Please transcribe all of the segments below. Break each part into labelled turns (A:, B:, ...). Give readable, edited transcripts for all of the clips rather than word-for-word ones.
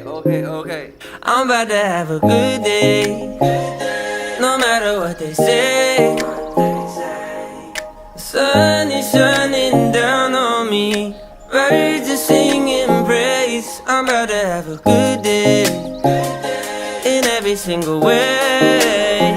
A: okay. I'm about to have a good day, no matter what they say. The sun is shining down on me, birds are singing praise. I'm about to have a good day, in every single way.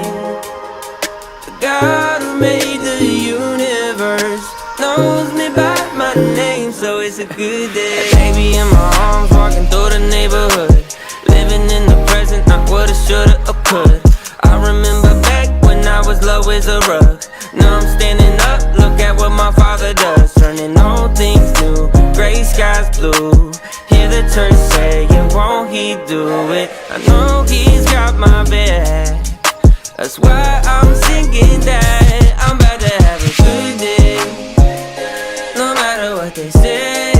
A: The God who made the universe knows me by my name, so it's a good day. Baby in my arms, walking through the neighborhood, living in the present, not what I shoulda or could. I remember back when I was low as a rug. Now I'm standing up, look at what my father does, turning all things new, gray skies blue. Hear the church saying, won't he do it? I know he's got my back, that's why I'm singing that. I'm about to have a good day, no matter what they say.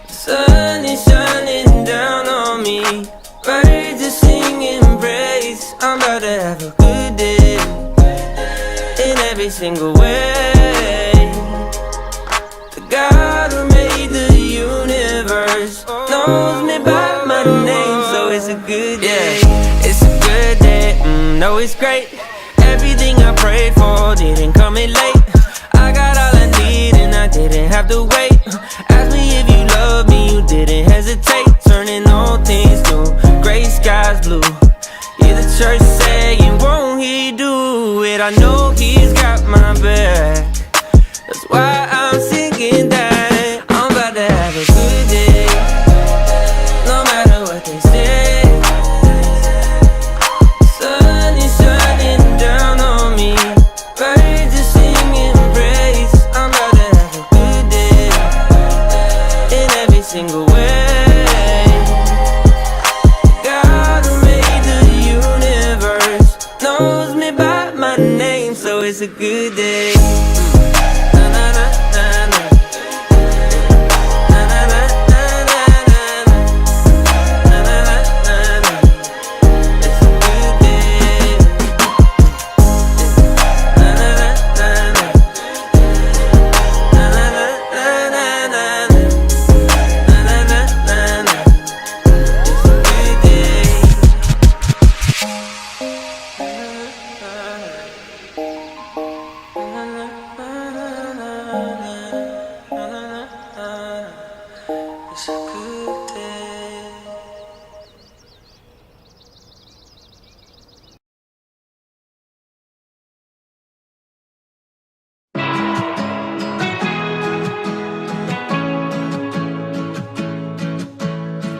A: The sun is shining down on me, birds are singing praise. I'm about to have a good day, in every single way. The God who made the universe knows me by my name, so it's a good day. It's a good day, no it's great. Everything I prayed for didn't come in late. I got all I need and I didn't have to wait. Ask me if you love me, you didn't hesitate. Turning all things new, gray skies blue. Hear the church saying, won't he do it? I know he's got my back, that's why I'm singing that. I'm about to have a good day, no matter what they say. Sun is shining down on me, birds are singing praise. I'm about to have a good day, in every single way. God who made the universe knows me by my name, so it's a good day. It's a good day.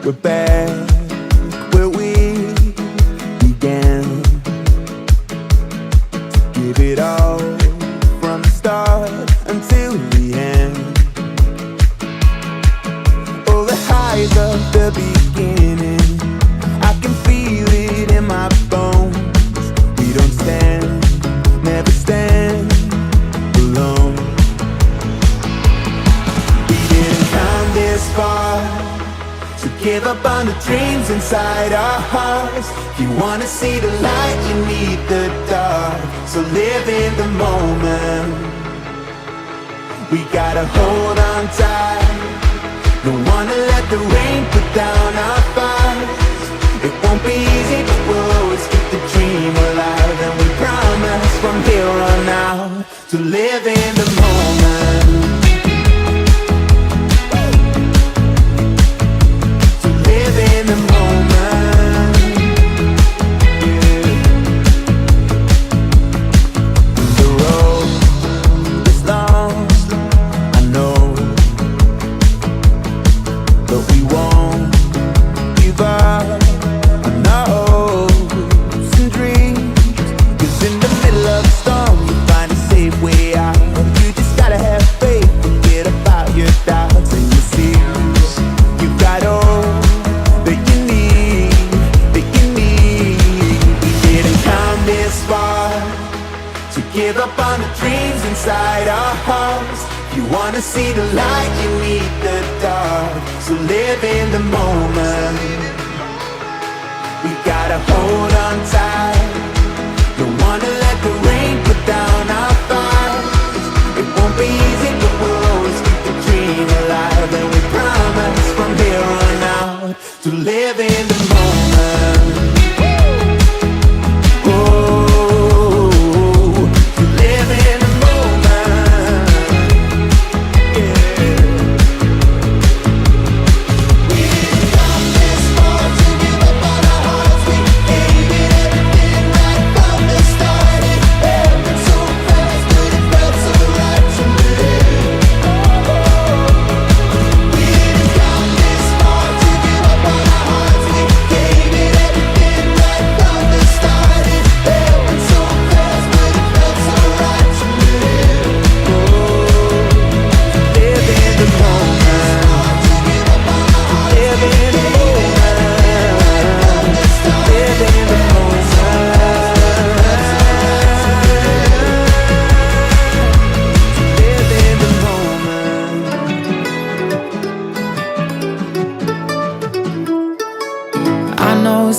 B: We're back where we began. Give it all from the start until the end. All the highs of the beginning, I can feel it in my bones. We don't stand, never stand alone. We didn't come this far to give up on the dreams inside our hearts. If you wanna see the light, you need the dark. So live in the moment. We gotta hold on tight. Don't wanna let the rain put down our fights. It won't be easy, but we'll always keep the dream alive. And we promise from here on out to live in the moment. In the moment, yeah. The road is long, I know, but we won't give up on our hopes and dreams. 'Cause in the middle of the storm, you find a safe way out. You just gotta have faith, forget about your doubts, and you see you've got all that you need. We didn't come this far to give up on the dreams inside our hearts. If you wanna see the light, you need the dark. So live in the moment. We gotta hold on tight. Don't wanna let the rain put down our fights. It won't be easy, but we'll always keep the dream alive. And we promise from here on out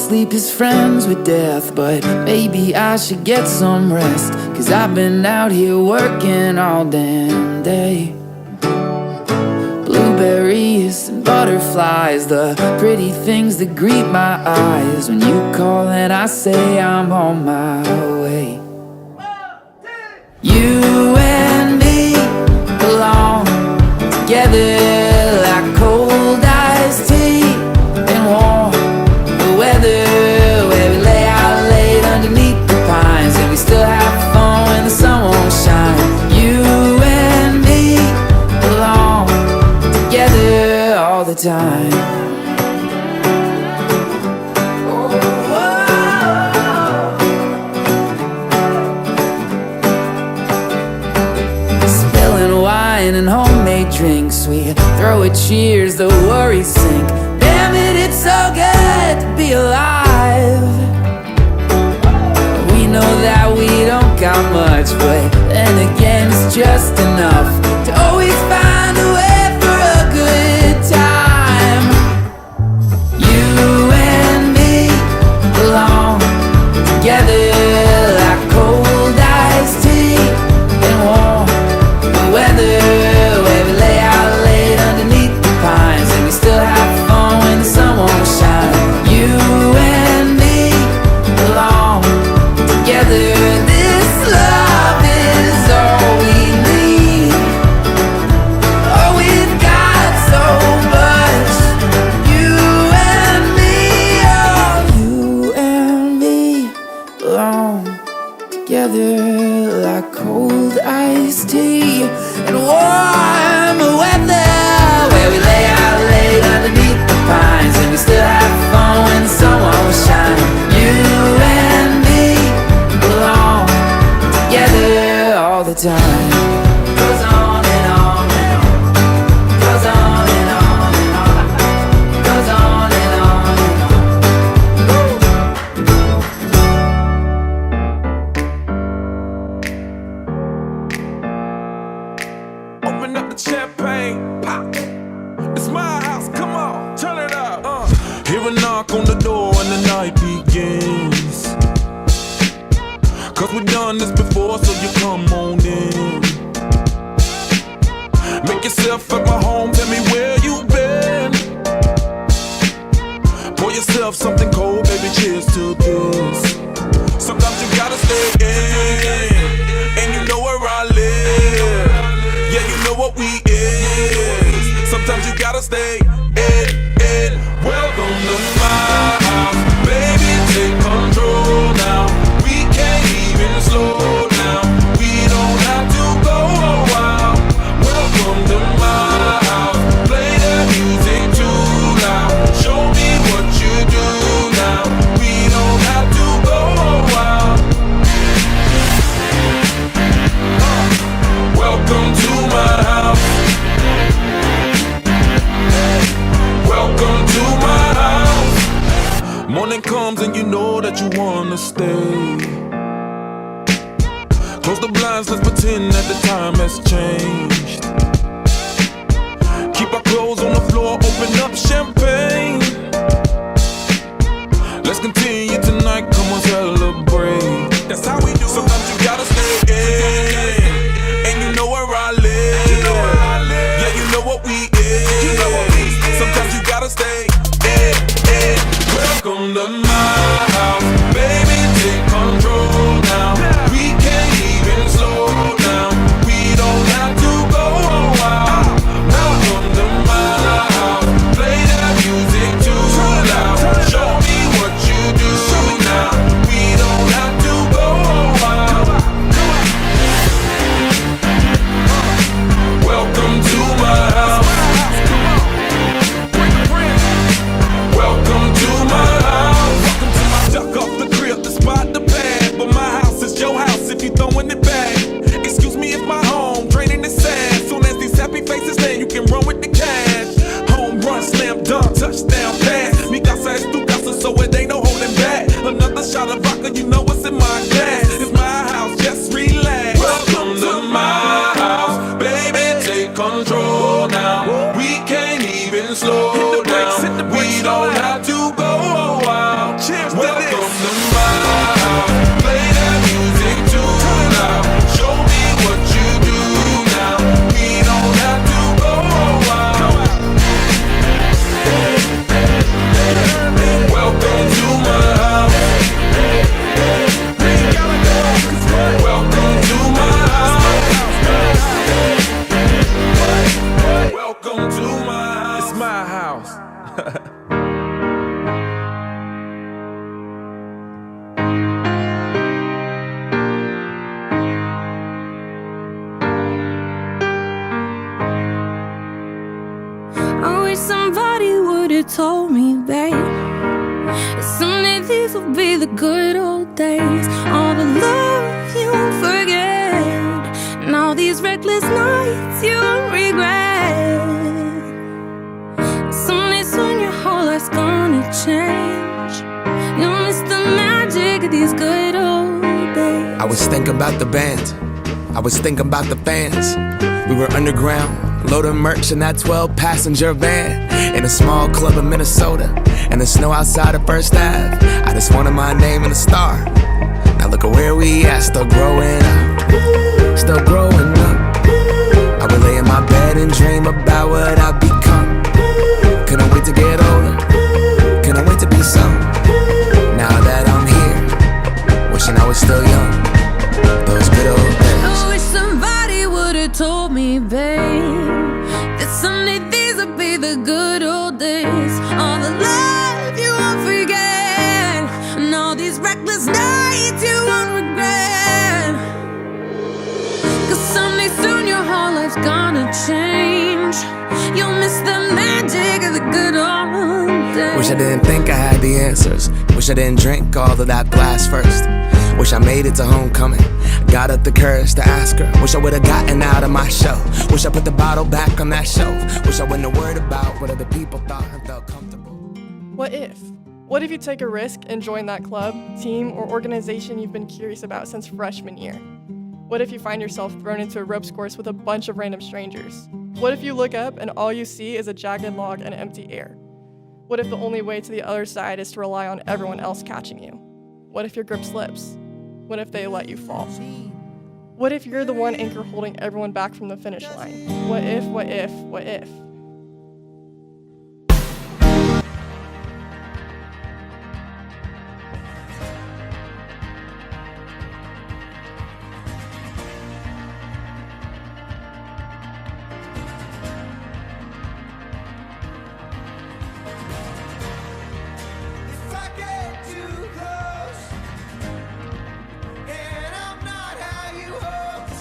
C: sleep is friends with death, but maybe I should get some rest, 'cause I've been out here working all damn day. Blueberries and butterflies, the pretty things that greet my eyes when you call and I say I'm on my way. You and me belong together like cold iced tea and warm weather, where we lay out late underneath the pines and we still have fun when the sun won't shine. You and me belong together all the time. Spilling wine and homemade drinks, we throw a cheers, the worries sink. Damn it, it's so good to be alive. We know that we don't got much, but then again it's just enough to always find a way for a good time. You and me belong together like cold iced tea and warm weather, where we lay out late underneath the pines and we still have fun when the sun won't shine. You and me belong together. This love is all we need. Oh, we've got so much. You and me, oh, you and me belong together like cold iced tea and warm weather, where we lay out late underneath the pines and we still have fun when the sun won't shine. You and me belong together all the time. Goes on and on and on. Goes on and on and on. Goes on and on and on.
D: Open up the champagne, pop. It's my house, come on, turn it up. Hear a knock on the door and the night begins. 'Cause we've done this before, so you come on in. Make yourself at my home, tell me where you've been. Pour yourself something cold, baby, cheers to this. Sometimes you gotta stay in, and you know where I live. Yeah, you know what we is. Sometimes you gotta stay in. Welcome to my house, baby, take control now. We can't even slow down. We don't have to go a while. Welcome to my house, play the music too loud. Show me what you do now. We don't have to go a while. Welcome to my house. Welcome to my house. Morning comes and you know that you wanna stay. Close the blinds, let's pretend that the time has changed. Keep our clothes on the floor, open up champagne. Let's continue tonight, come on, celebrate. That's how we do. Sometimes you gotta stay in, and you know where I live. Yeah, you know what we is. Sometimes you gotta stay in. Welcome to my house, baby, take control now. We can't even slow down. We don't have to go a while. Welcome to my house, play that music too loud. Show me what you do now. We don't have to go a while. Welcome to my house. Welcome to my house. house.
A: I wish somebody would've told me, babe, that someday these will be the good old days. All the love you won't forget, and all these reckless nights you won't regret. Someday soon your whole life's gonna change. You'll miss the magic of these good old days.
C: I was thinking about the band, I was thinking about the fans. We were underground, loading merch in that 12-passenger van, in a small club in Minnesota, and the snow outside of First Ave. I just wanted my name and a star. Now look at where we at, still growing up, still growing up. I would lay in my bed and dream about what I've become. Couldn't wait to get older, couldn't wait to be some. Now that I'm here, wishing I was still young. Those good old days.
A: I wish somebody would've told me, babe, that someday these would be the good old days. All the love you won't forget, and all these reckless nights you won't regret. Cause someday soon your whole life's gonna change. You'll miss the magic of the good old days.
C: Wish I didn't think I had the answers. Wish I didn't drink all of that glass first. Wish I made it to homecoming, got up the courage to ask her. Wish I would've gotten out of my shell. Wish I put the bottle back on that shelf. Wish I wouldn't have worried about what other people thought and felt comfortable.
E: What if? What if you take a risk and join that club, team, or organization you've been curious about since freshman year? What if you find yourself thrown into a ropes course with a bunch of random strangers? What if you look up and all you see is a jagged log and empty air? What if the only way to the other side is to rely on everyone else catching you? What if your grip slips? What if they let you fall? What if you're the one anchor holding everyone back from the finish line? What if, what if, what if?
B: If I get too close, and I'm not how you hoped,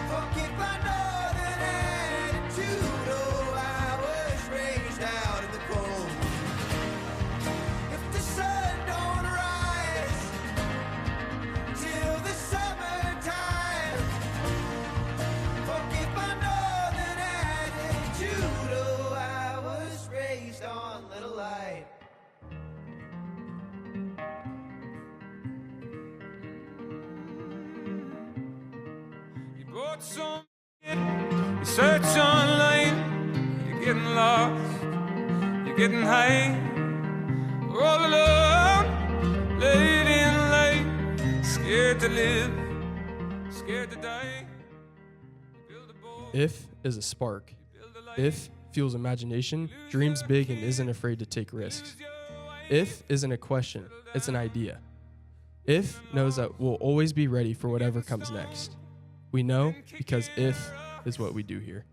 B: forget my northern attitude. Oh, I was raised out in the cold. If the sun don't rise till the summertime, forget my northern attitude. Oh, I was raised on little light.
D: You bought some shit, you search online, you're getting lost, you're getting high. We're all alone, late in life, scared to live, scared to die. You build a boat,
F: If is a spark. If fuels imagination, dreams big, and isn't afraid to take risks. If isn't a question, it's an idea. If knows that we'll always be ready for whatever comes next. We know because if is what we do here.